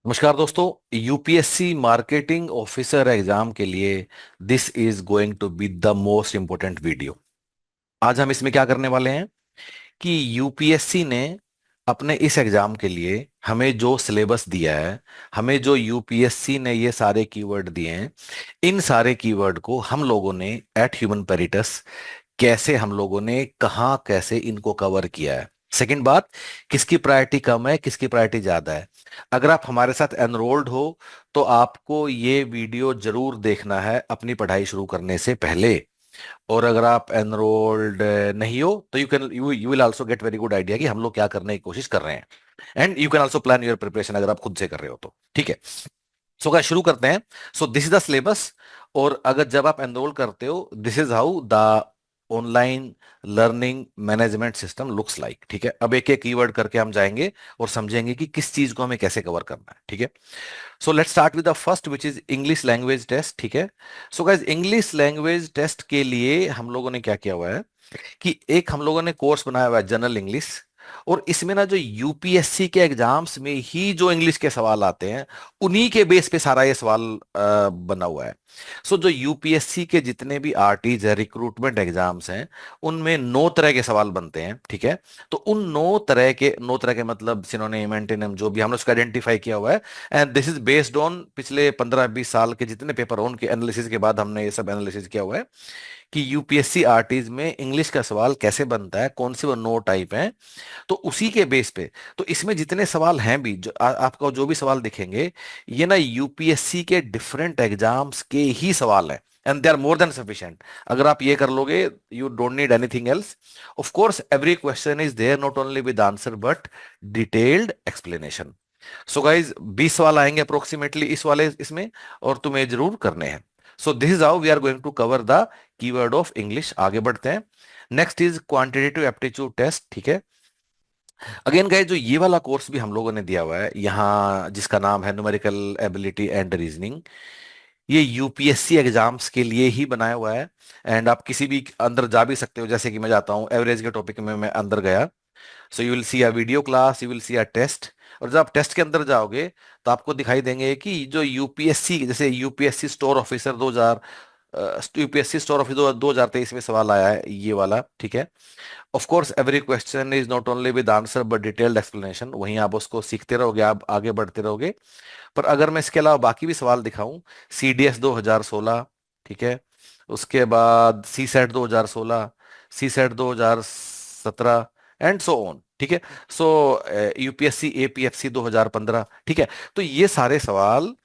नमस्कार दोस्तों। UPSC marketing officer exam के लिए this is going to be the most important video. आज हम इसमें क्या करने वाले हैं कि यूपीएससी ने अपने इस एग्जाम के लिए हमें जो सिलेबस दिया है, हमें जो यूपीएससी ने ये सारे कीवर्ड दिए हैं, इन सारे कीवर्ड को हम लोगों ने एट ह्यूमन पेरिटस कैसे हम लोगों ने कहाँ कैसे इनको कवर किया है। सेकंड बात, किसकी प्रायोरिटी कम है, किसकी प्रायोरिटी ज्यादा है। अगर आप हमारे साथ एनरोल्ड हो तो आपको ये वीडियो जरूर देखना है अपनी पढ़ाई शुरू करने से पहले। और अगर आप एनरोल्ड नहीं हो तो you will also get very good idea कि हम लोग क्या करने की कोशिश कर रहे हैं। And you can also plan your preparation अगर आप खुद से कर रहे हो तो ठीक है। सो गाइस शुरू करते हैं। So this is the syllabus. और अगर जब आप एनरोल करते हो, this is how the online learning management system looks like. ठीक है, अब एक एक कीवर्ड करके हम जाएंगे और समझेंगे कि किस चीज को हमें कैसे कवर करना है। ठीक है, so let's start with the first which is English language test. ठीक है, so guys English language test के लिए हम लोगों ने क्या किया हुआ है कि एक हम लोगों ने कोर्स बनाया हुआ है जनरल इंग्लिश। और इसमें ना जो यूपीएससी के एग्जाम्स में ही जो इंग्लिश के सवाल आते हैं, उन्हीं के बेस पे सारा ये सवाल बना हुआ है। सो जो यूपीएससी के जितने भी आरटीज है, रिक्रूटमेंट एग्जाम्स हैं, उनमें 9 तरह के सवाल बनते हैं। ठीक है, तो उन 9 तरह के मतलब सिनोनिम एंटोनिम जो भी हमने उसको आइडेंटिफाई किया हुआ है। And this is based on पिछले 15-20 साल के जितने पेपर हो उनके एनालिसिस के बाद हमने ये सब एनालिसिस किया हुआ है कि यूपीएससी आरटीज में इंग्लिश का सवाल कैसे बनता है, कौन से वो 9 टाइप हैं। तो उसी के बेस पे, तो इसमें जितने सवाल हैं भी जो आपको जो भी सवाल दिखेंगे, ये ना यूपीएससी के डिफरेंट एग्जाम्स के ही सवाल हैं। And they are more than sufficient. अगर आप ये कर लोगे, you don't need anything else. Of course every question is there not only with answer but detailed explanation. So guys 20 सवाल आएंगे अप्रोक्सीमेटली इस वाले इसमें, और तुम्हें जरूर करने हैं। So this is how we are going to cover the keyword of English. आगे बढ़ते हैं। Next is quantitative aptitude test. ठीक है, अगेन गाइस जो ये वाला कोर्स भी हम लोगों ने दिया हुआ है यहाँ, जिसका नाम है न्यूमेरिकल एबिलिटी एंड रीजनिंग, ये यूपीएससी एग्जाम्स के लिए ही बनाया हुआ है। एंड आप किसी भी अंदर जा भी सकते हो, जैसे कि मैं जाता हूँ एवरेज के टॉपिक में, मैं अंदर गया। So you will see a video class, you will see a test. और जब आप टेस्ट के अंदर जाओगे तो आपको दिखाई देंगे कि जो यूपीएससी, जैसे UPSC store officer 2000, UPSC store officer 2023 में सवाल आया है ये वाला। ठीक है, of course every question is not only with answer but detailed explanation. वहीं आप उसको सीखते रहोगे, आप आगे बढ़ते रहोगे। पर अगर मैं इसके अलावा बाकी भी सवाल दिखाऊं, सीडीएस 2016, ठीक है, उसके बाद C set 2016, C set 2017 and so on. ठीक है, सो यूपीएससी एपीएफसी 2015। ठीक है, तो ये सारे सवाल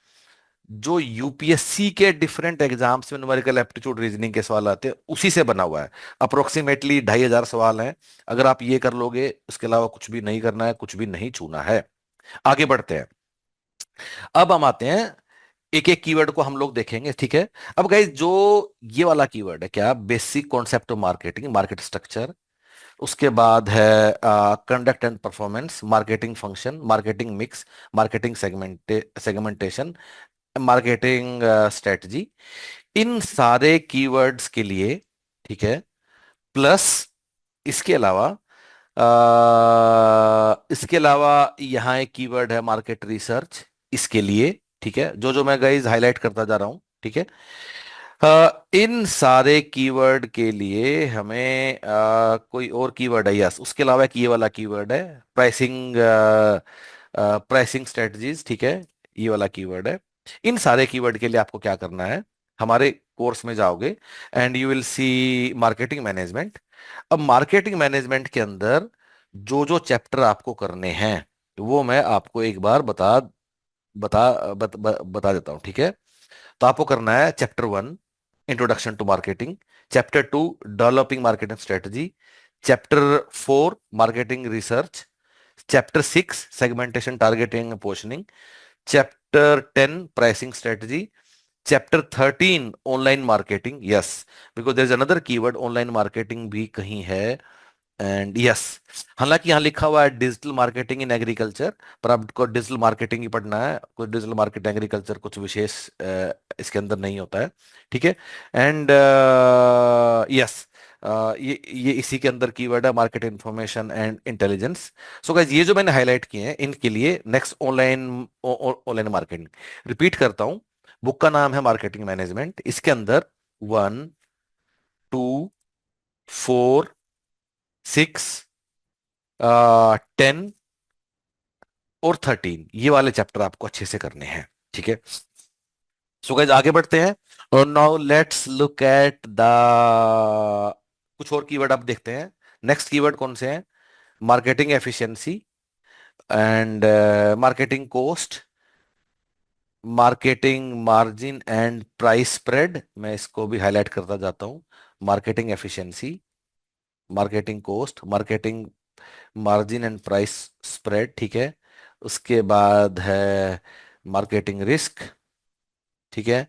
जो यूपीएससी के डिफरेंट एग्जाम्स में न्यूमेरिकल एप्टीट्यूड रीजनिंग के सवाल आते हैं, उसी से बना हुआ है। अप्रोक्सीमेटली 2500 सवाल हैं। अगर आप ये कर लोगे, उसके अलावा कुछ भी नहीं करना है, कुछ भी नहीं छूना है। आगे बढ़ते हैं। अब हम आते हैं, एक एक कीवर्ड को हम लोग देखेंगे। ठीक है, अब गाइस जो ये वाला कीवर्ड है, क्या basic concept of marketing, market structure. उसके बाद है conduct and performance, marketing function, marketing mix, marketing segmentation, marketing strategy. इन सारे कीवर्ड्स के लिए, ठीक है, प्लस इसके अलावा यहाँ एक कीवर्ड है मार्केट रिसर्च इसके लिए। ठीक है, जो जो मैं गाइज हाईलाइट करता जा रहा हूं। ठीक है, इन सारे कीवर्ड के लिए हमें कोई और कीवर्ड है, यस, उसके अलावा एक ये वाला कीवर्ड है प्राइसिंग, प्राइसिंग स्ट्रेटजीज। ठीक है, ये वाला कीवर्ड है। इन सारे कीवर्ड के लिए आपको क्या करना है, हमारे कोर्स में जाओगे and you will C marketing management. अब मार्केटिंग मैनेजमेंट के अंदर जो जो चैप्टर आपको करने हैं, वो मैं आपको एक बार बता देता हूँ। ठीक है, तो आपको करना है chapter 1 introduction to marketing, chapter 2 developing marketing strategy, chapter 4 marketing research, chapter 6 segmentation targeting positioning, chapter 10 pricing strategy, chapter 13 online marketing. Yes, because there is another keyword online marketing भी कहीं है। एंड यस, हालांकि यहाँ लिखा हुआ है digital marketing in agriculture, पर आपको डिजिटल मार्केटिंग ही पढ़ना है, कोई डिजिटल मार्केट एग्रीकल्चर कुछ विशेष इसके अंदर नहीं होता है। ठीक है, एंड यस, ये इसी के अंदर कीवर्ड है, market information and intelligence. So guys ये जो मैंने हाईलाइट किए हैं इनके लिए next online online marketing, repeat करता हूँ। बुक का नाम है मार्केटिंग मैनेजमेंट, इसके अंदर 1, 2, 4, 6, 10 और 13 ये वाले चैप्टर आपको अच्छे से करने हैं, ठीक है। सो गाइस आगे बढ़ते हैं, और now let's look at the कुछ और कीवर्ड आप देखते हैं। नेक्स्ट कीवर्ड कौन से हैं? Marketing efficiency and marketing cost, marketing margin and price spread. मैं इसको भी हाईलाइट करता जाता हूं। Marketing efficiency, marketing cost, marketing margin and price spread, ठीक है। उसके बाद है मार्केटिंग रिस्क, ठीक है।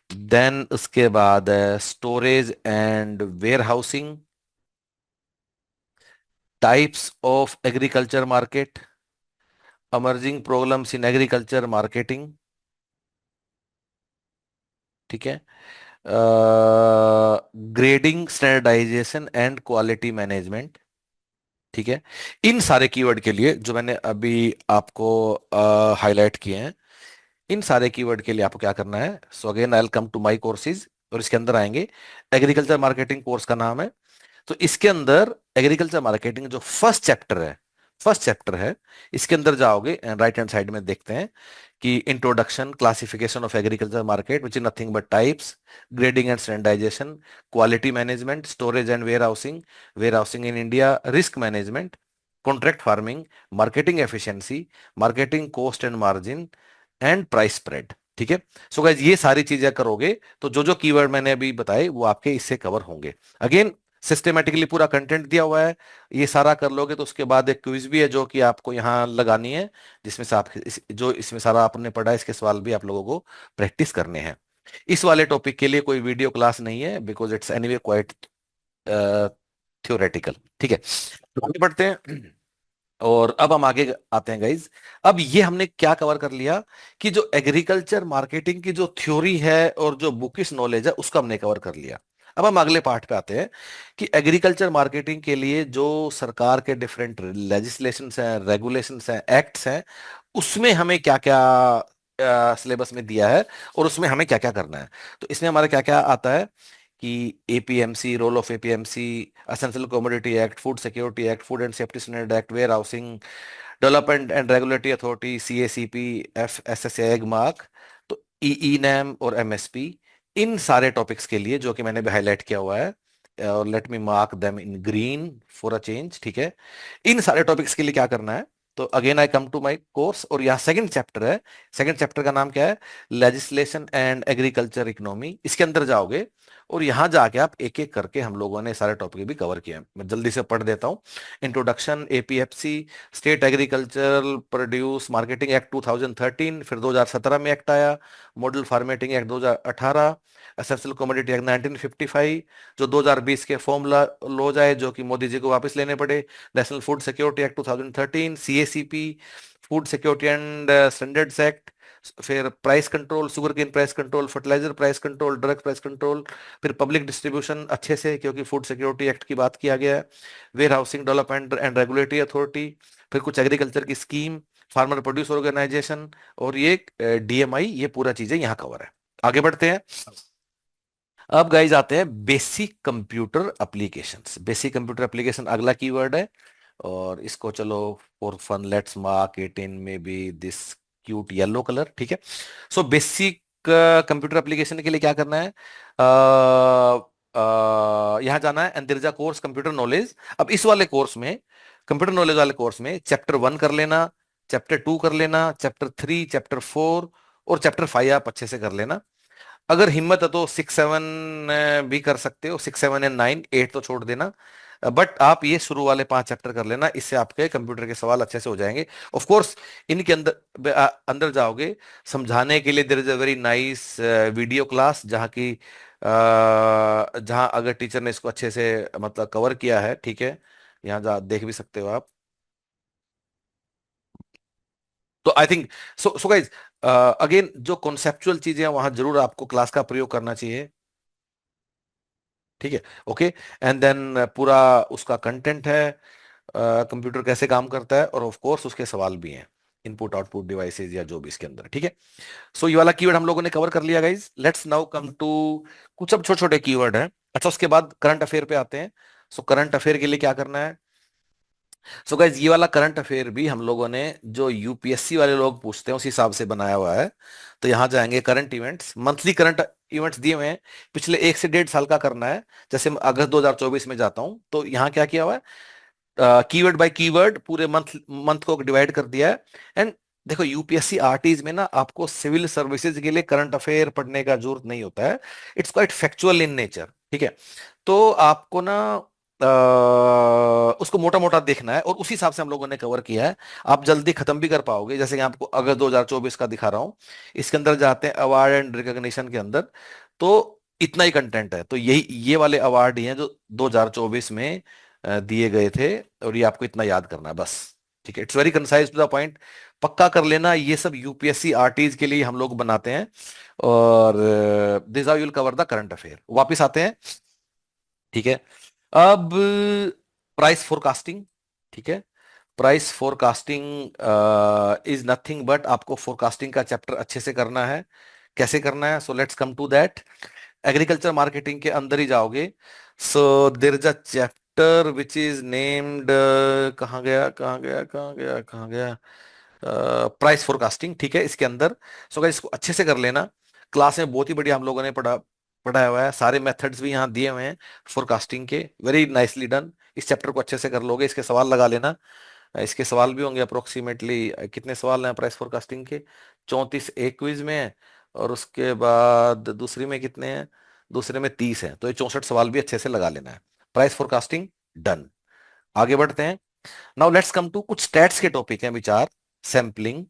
देन उसके बाद है storage and warehousing, types of agriculture market, emerging problems in agriculture marketing, ठीक है। Grading, standardisation and quality management, ठीक है। इन सारे कीवर्ड के लिए जो मैंने अभी आपको हाईलाइट किए हैं, इन सारे कीवर्ड के लिए आपको क्या करना है? So again I will come to my courses, और इसके अंदर आएंगे। एग्रीकल्चर मार्केटिंग कोर्स का नाम है। तो इसके अंदर एग्रीकल्चर मार्केटिंग जो फर्स्ट चैप्टर है, इसके अंदर जाओगे एंड राइट हैंड साइड में देखते हैं कि introduction, classification of agriculture market which is nothing but types, grading and standardisation, quality management, storage and warehousing in India, risk management, contract farming, marketing efficiency, marketing cost and margin and price spread, ठीक है। So guys ये सारी चीजें करोगे तो जो जो keyword मैंने अभी बताए वो आपके इससे कवर होंगे। अगेन सिस्टेमेटिकली पूरा कंटेंट दिया हुआ है, ये सारा कर लोगे तो उसके बाद एक क्विज भी है जो कि आपको यहाँ लगानी है, जिसमें से आप जो इसमें सारा आपने पढ़ा है इसके सवाल भी आप लोगों को प्रैक्टिस करने हैं। इस वाले टॉपिक के लिए कोई वीडियो क्लास नहीं है, because it's anyway quite theoretical, ठीक है। तो आगे बढ़ते हैं, और अब हम आगे आते हैं गाइज। अब ये हमने क्या कवर कर लिया कि जो एग्रीकल्चर मार्केटिंग की जो थ्योरी है और जो बुकिश नॉलेज है उसको हमने कवर कर लिया। अब हम अगले पार्ट पे आते हैं कि एग्रीकल्चर मार्केटिंग के लिए जो सरकार के डिफरेंट लेजिस्लेशंस हैं, रेगुलेशंस हैं, एक्ट्स हैं, उसमें हमें क्या क्या सिलेबस में दिया है और उसमें हमें क्या क्या करना है। तो इसमें हमारा क्या क्या आता है कि APMC, role of APMC, essential commodity act, food security act, food and safety standard act, warehousing development and regulatory authority, CACP, F S S Agmark, तो ई नैम और एमएसपी, इन सारे टॉपिक्स के लिए जो कि मैंने भी highlight किया हुआ है, और let me mark them in green for a change, ठीक है। इन सारे टॉपिक्स के लिए क्या करना है? तो again I come to my course, और यहाँ सेकंड चैप्टर है। सेकंड चैप्टर का नाम क्या है? Legislation and agriculture economy. इसके अंदर जाओगे और यहाँ जाके आप एक एक करके, हम लोगों ने सारे टॉपिक भी कवर किए हैं, मैं जल्दी से पढ़ देता हूँ। Introduction, APFC, state agricultural produce marketing act 2013, फिर 2017 में एक्ट आया, model formatting act 2018, essential commodity act 1955, जो 2020 के फॉर्मूला लॉज आए जो कि मोदी जी को वापस लेने पड़े, national food security act 2013, CACP, food security and standards act, फिर price control, sugar cane price control, fertiliser price control, drug price control, फिर पब्लिक डिस्ट्रीब्यूशन अच्छे से क्योंकि फूड सिक्योरिटी एक्ट की बात किया गया है, warehousing development and regulatory authority, फिर कुछ एग्रीकल्चर की स्कीम, फार्मर प्रोड्यूस ऑर्गेनाइजेशन, और ये डीएमआई, ये पूरा चीजें यहाँ कवर है। आगे बढ़ते हैं। अब गाइज आते हैं basic computer applications. Basic computer application अगला कीवर्ड है, और इसको चलो for fun let's mark it in maybe this cute yellow colour, ठीक है। सो बेसिक कंप्यूटर एप्लीकेशन के लिए क्या करना है? यहाँ जाना है and there is a course computer knowledge. अब इस वाले कोर्स में, कंप्यूटर नॉलेज वाले कोर्स में, चैप्टर 1 कर लेना, चैप्टर 2 कर लेना, चैप्टर 3, चैप्टर 4 और चैप्टर 5 आप अच्छे से कर लेना। अगर हिम्मत है तो 6, 7 भी कर सकते हो, 6, 7 एंड 9, 8 तो छोड़ देना। बट आप ये शुरू वाले 5 चैप्टर कर लेना, इससे आपके कंप्यूटर के सवाल अच्छे से हो जाएंगे। ऑफ कोर्स इनके अंदर जाओगे, समझाने के लिए there is a very nice video class, जहाँ अगर टीचर ने इसको अच्छे से मतलब कवर किया है, ठीक है, यहाँ जा देख भी सकते हो आप। तो I think, so guys again जो कॉन्सेप्चुअल चीजें हैं वहां जरूर आपको क्लास का प्रयोग करना चाहिए। ठीक है, ओके। एंड देन पूरा उसका कंटेंट है, कंप्यूटर कैसे काम करता है, और ऑफ कोर्स उसके सवाल भी हैं, इनपुट आउटपुट डिवाइसेस या जो भी इसके अंदर है, ठीक है। सो ये वाला कीवर्ड हम लोगों ने कवर कर लिया guys. Let's now come to कुछ अब छोटे छोटे कीवर्ड हैं। अच्छा, उसके बाद करंट अफेयर पे आते हैं। सो करंट अफेयर के लिए क्या करना है? सो गाइज ये वाला करंट अफेयर भी हम लोगों ने जो यूपीएससी वाले लोग पूछते हैं उस हिसाब से बनाया हुआ है। तो यहाँ जाएंगे current events, monthly current events दिए हुए हैं, पिछले 1 से 1.5 साल का करना है। जैसे मैं अगस्त 2024 में जाता हूँ तो यहाँ क्या किया हुआ है, कीवर्ड बाय कीवर्ड पूरे मंथ मंथ को डिवाइड कर दिया है। एंड देखो यूपीएससी आरटीज में ना आपको सिविल सर्विसेज के लिए करंट अफेयर पढ़ने का जरूरत नहीं होता है, it's quite factual in nature, ठीक है। तो आपको ना उसको मोटा मोटा देखना है और उसी हिसाब से हम लोगों ने कवर किया है। आप जल्दी खत्म भी कर पाओगे, जैसे कि आपको अगस्त 2024 का दिखा रहा हूँ। इसके अंदर जाते हैं अवार्ड एंड रिकॉग्निशन के अंदर, तो इतना ही कंटेंट है। तो यही ये वाले अवार्ड ही हैं जो 2024 में दिए गए थे, और ये आपको इतना याद करना है बस, ठीक है। It's very concise to the point, पक्का कर लेना। ये सब यूपीएससी आरटीज के लिए हम लोग बनाते हैं, और this how you will cover the current affair. वापिस आते हैं, ठीक है। अब प्राइस फोरकास्टिंग, ठीक है। Price forecasting is nothing but आपको फोरकास्टिंग का चैप्टर अच्छे से करना है। कैसे करना है? So let's come to that. Agriculture marketing के अंदर ही जाओगे। So there is a chapter which is named, कहाँ गया कहाँ गया कहाँ गया कहाँ गया, प्राइस फोरकास्टिंग, ठीक है, इसके अंदर। सो गाइस इसको अच्छे से कर लेना। क्लास में बहुत ही बढ़िया हम लोगों ने पढ़ाया हुआ है, सारे मेथड्स भी यहाँ दिए हुए हैं फोरकास्टिंग के, वेरी नाइसली डन। इस चैप्टर को अच्छे से कर लोगे, इसके सवाल लगा लेना। इसके सवाल भी होंगे अप्रोक्सीमेटली, कितने सवाल हैं प्राइस फोरकास्टिंग के? 34 एक क्विज में है, और उसके बाद दूसरी में कितने हैं? दूसरे में 30 है, तो ये 64 सवाल भी अच्छे से लगा लेना है। Price forecasting done. आगे बढ़ते हैं। नाउ लेट्स कम टू कुछ स्टैट्स के टॉपिक हैं विचार, sampling,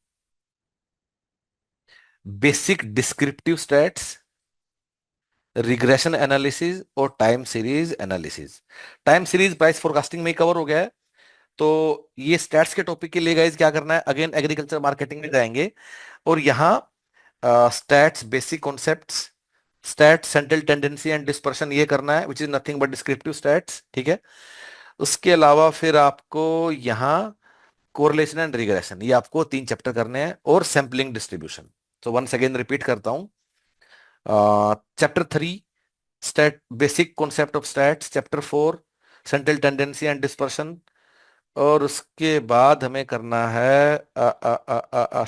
basic descriptive stats, regression analysis और time series analysis. Time series price forecasting में ही कवर हो गया है। तो ये स्टैट्स के टॉपिक के लिए गाइस क्या करना है, अगेन एग्रीकल्चर मार्केटिंग में जाएंगे, और यहाँ stats basic concepts, stats central tendency and dispersion, ये करना है विच is nothing but descriptive stats, ठीक है। उसके अलावा फिर आपको यहाँ कोरिलेशन एंड रिग्रेशन, ये आपको 3 चैप्टर करने हैं, और सैंपलिंग डिस्ट्रीब्यूशन। तो वंस अगेन रिपीट करता हूँ। Chapter 3 stat basic concept of stats, chapter 4 central tendency and dispersion, और उसके बाद हमें करना है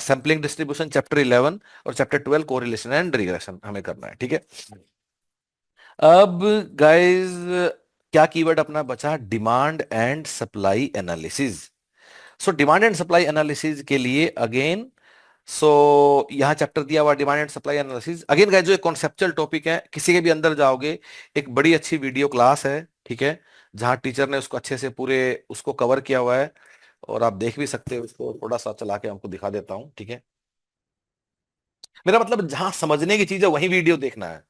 सैंपलिंग डिस्ट्रीब्यूशन चैप्टर 11, और चैप्टर 12 कोरिलेशन एंड रिग्रेशन हमें करना है, ठीक है। अब गाइस क्या कीवर्ड अपना बचा? Demand and supply analysis. So demand and supply analysis के लिए अगेन, सो यहाँ चैप्टर दिया हुआ demand and supply analysis. Again guys जो एक कॉन्सेप्चुअल टॉपिक है, किसी के भी अंदर जाओगे एक बड़ी अच्छी वीडियो क्लास है, ठीक है, जहाँ टीचर ने उसको अच्छे से पूरे उसको कवर किया हुआ है, और आप देख भी सकते हो। इसको थोड़ा सा चला के आपको दिखा देता हूँ, ठीक है। मेरा मतलब जहां समझने की चीज है वही वीडियो देखना है,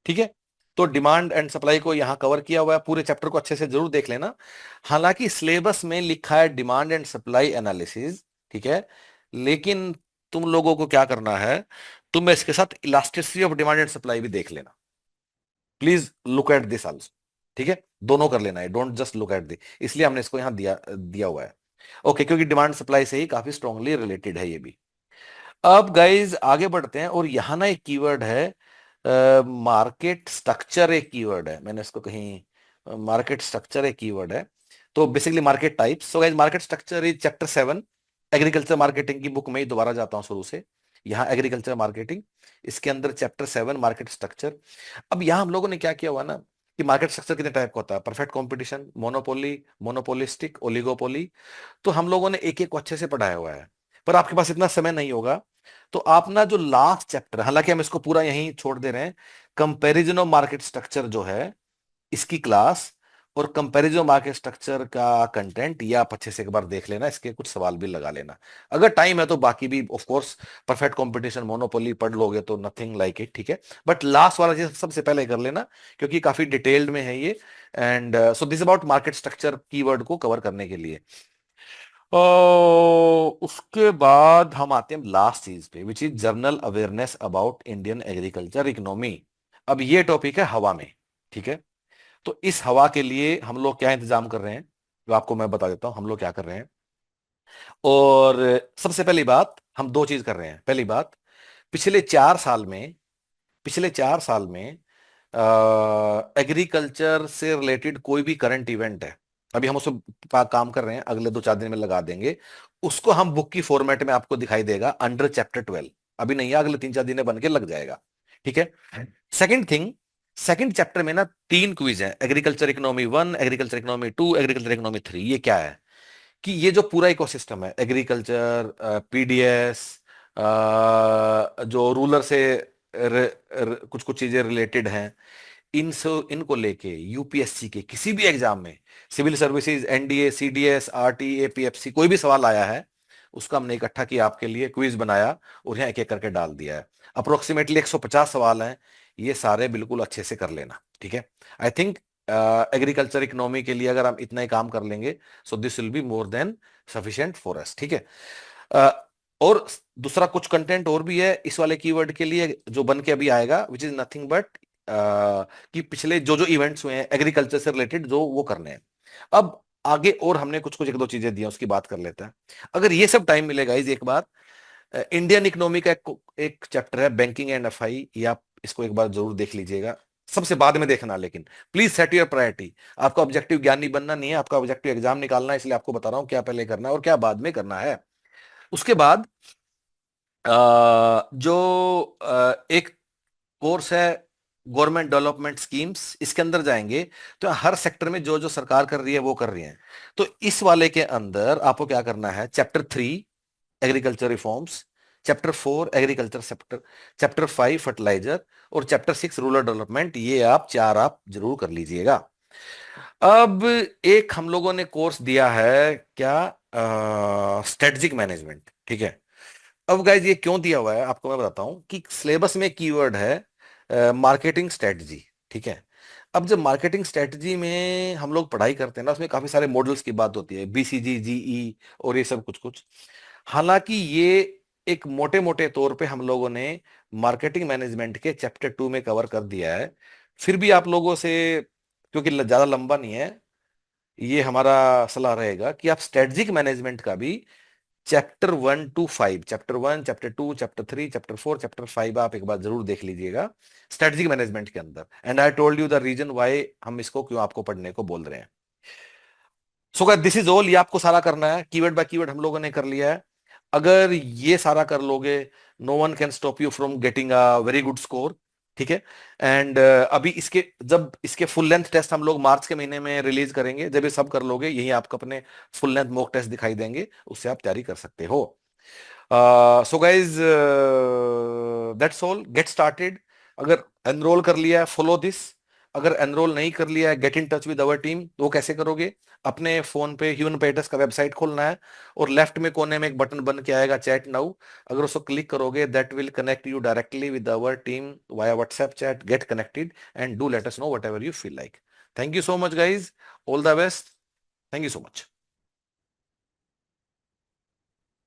ठीक है। तो डिमांड एंड सप्लाई को यहाँ कवर किया हुआ है, पूरे चैप्टर को अच्छे से जरूर देख लेना। हालांकि सिलेबस में लिखा है डिमांड एंड सप्लाई एनालिसिस, ठीक है, लेकिन तुम लोगों को क्या करना है, तुम इसके साथ elasticity of demand and supply भी देख लेना। Please look at this also, ठीक है, दोनों कर लेना है, don't just look at the, इसलिए हमने इसको यहाँ दिया दिया हुआ है, ओके, क्योंकि डिमांड सप्लाई से ही काफी स्ट्रांगली रिलेटेड है ये भी। अब गाइज आगे बढ़ते हैं, और यहाँ ना एक कीवर्ड है मार्केट स्ट्रक्चर, एक कीवर्ड है, मैंने इसको कहीं मार्केट स्ट्रक्चर एक कीवर्ड है। तो basically market types. So guys market structure is chapter 7, agriculture marketing की बुक में ही दोबारा जाता हूँ शुरू से। यहाँ एग्रीकल्चर मार्केटिंग, इसके अंदर चैप्टर 7 मार्केट स्ट्रक्चर। अब यहाँ हम लोगों ने क्या किया हुआ ना, कि मार्केट स्ट्रक्चर कितने टाइप का होता है, perfect competition, monopoly, monopolistic, oligopoly. तो हम लोगों ने एक एक को अच्छे से पढ़ाया हुआ है, पर आपके पास इतना समय नहीं होगा। तो आप ना जो लास्ट चैप्टर, हालांकि हम इसको पूरा यहीं छोड़ दे रहे हैं, कंपैरिजन ऑफ मार्केट स्ट्रक्चर जो है इसकी क्लास, और कंपैरिजन मार्केट स्ट्रक्चर का कंटेंट, ये आप अच्छे से एक बार देख लेना, इसके कुछ सवाल भी लगा लेना। अगर टाइम है तो बाकी भी of course, perfect competition, monopoly पढ़ लोगे तो नथिंग लाइक इट, ठीक है। बट लास्ट वाला चीज सबसे पहले कर लेना, क्योंकि काफी डिटेल्ड में है ये। And so this about market structure keyword को कवर करने के लिए। उसके बाद हम आते हैं लास्ट चीज पे, which is general awareness about Indian agriculture economy. अब ये टॉपिक है हवा में, ठीक है। तो इस हवा के लिए हम लोग क्या इंतजाम कर रहे हैं, जो आपको मैं बता देता हूं हम लोग क्या कर रहे हैं। और सबसे पहली बात, हम दो चीज कर रहे हैं। पहली बात, पिछले 4 साल में, पिछले 4 साल में एग्रीकल्चर से रिलेटेड कोई भी करंट इवेंट है, अभी हम उस पर काम कर रहे हैं, अगले 2-4 दिन में लगा देंगे। उसको हम बुक की फॉर्मेट में आपको दिखाई देगा अंडर चैप्टर 12। अभी नहीं है, अगले 3-4 दिन में बन के लग जाएगा, ठीक है। सेकंड थिंग, सेकंड चैप्टर में ना 3 क्विज है, agriculture economy 1, agriculture economy 2, agriculture economy 3। ये क्या है कि ये जो पूरा इकोसिस्टम है, एग्रीकल्चर, पीडीएस, जो रूलर से कुछ कुछ चीजें रिलेटेड हैं, इनको लेके यूपीएससी के किसी भी एग्जाम में, civil services, NDA, CDS, RT, APFC, कोई भी सवाल आया है, उसका हमने इकट्ठा किया आपके लिए, क्विज बनाया और यहाँ एक एक करके डाल दिया है। अप्रोक्सीमेटली 150 सवाल हैं, ये सारे बिल्कुल अच्छे से कर लेना, ठीक है। आई थिंक एग्रीकल्चर इकोनॉमी के लिए अगर हम इतना ही काम कर लेंगे, so this will be more than sufficient for us, ठीक है। अ, और दूसरा कुछ कंटेंट और भी है इस वाले कीवर्ड के लिए जो बन के अभी आएगा, विच इज नथिंग बट कि पिछले जो जो इवेंट्स हुए हैं एग्रीकल्चर से रिलेटेड, जो वो करने हैं। अब आगे और हमने कुछ कुछ एक दो चीजें दी हैं, उसकी बात कर लेते हैं। अगर ये सब टाइम मिलेगा, इस एक बात, इंडियन इकोनॉमी का एक चैप्टर है बैंकिंग एंड एफआई, ये आप इसको एक बार जरूर देख लीजिएगा। सबसे बाद में देखना, लेकिन प्लीज सेट योर प्रायोरिटी। आपका ऑब्जेक्टिव ज्ञानी बनना नहीं है, आपका ऑब्जेक्टिव एग्जाम निकालना है, इसलिए आपको बता रहा हूं क्या पहले करना है और क्या बाद में करना है। उसके बाद जो एक कोर्स है गवर्नमेंट डेवलपमेंट स्कीम्स, इसके अंदर जाएंगे तो हर सेक्टर में जो जो सरकार कर रही है वो कर रही है। तो इस वाले के अंदर आपको क्या करना है, chapter 3 agriculture reforms, chapter 4 agriculture sector, chapter 5 fertiliser और चैप्टर 6 रूरल डेवलपमेंट, ये आप चार आप जरूर कर लीजिएगा। अब एक हम लोगों ने कोर्स दिया है क्या, स्ट्रेटजिक मैनेजमेंट, ठीक है। अब गाइज ये क्यों दिया हुआ है आपको मैं बताता हूं कि सिलेबस में कीवर्ड है मार्केटिंग स्ट्रेटजी, ठीक है। अब जब मार्केटिंग स्ट्रेटजी में हम लोग पढ़ाई करते हैं ना, उसमें काफी सारे मॉडल्स की बात होती है, बीसीजी, जीई और ये सब कुछ कुछ। हालांकि ये एक मोटे मोटे तौर पे हम लोगों ने मार्केटिंग मैनेजमेंट के चैप्टर 2 में कवर कर दिया है। फिर भी आप लोगों से, क्योंकि ज्यादा लंबा नहीं है, ये हमारा सलाह रहेगा कि आप स्ट्रेटजिक मैनेजमेंट का भी chapter 1 to 5, chapter 1, chapter 2, chapter 3, chapter 4, chapter 5 आप एक बार जरूर देख लीजिएगा स्ट्रेटजिक मैनेजमेंट के अंदर। And I told you the reason why हम इसको क्यों आपको पढ़ने को बोल रहे हैं। So guys this is all, ये आपको सारा करना है, कीवर्ड बाय कीवर्ड हम लोगों ने कर लिया है। अगर ये सारा कर लोगे, no one can stop you from getting a very good score, ठीक है। एंड अभी इसके, जब इसके फुल लेंथ टेस्ट हम लोग मार्च के महीने में रिलीज करेंगे, जब ये सब कर लोगे, यही आपको अपने फुल लेंथ मॉक टेस्ट दिखाई देंगे, उससे आप तैयारी कर सकते हो। So guys that's all, get started. अगर एनरोल कर लिया है, फॉलो दिस। अगर एनरोल नहीं कर लिया है, get in touch with our team. तो वो कैसे करोगे, अपने फोन पे ह्यूमन पेटस का वेबसाइट खोलना है और लेफ्ट में कोने में एक बटन बन के आएगा चैट नाउ। अगर उसको क्लिक करोगे, that will connect you directly with our team via WhatsApp chat. Get connected and do let us know what ever you feel like. Thank you so much guys, all the best, thank you so much.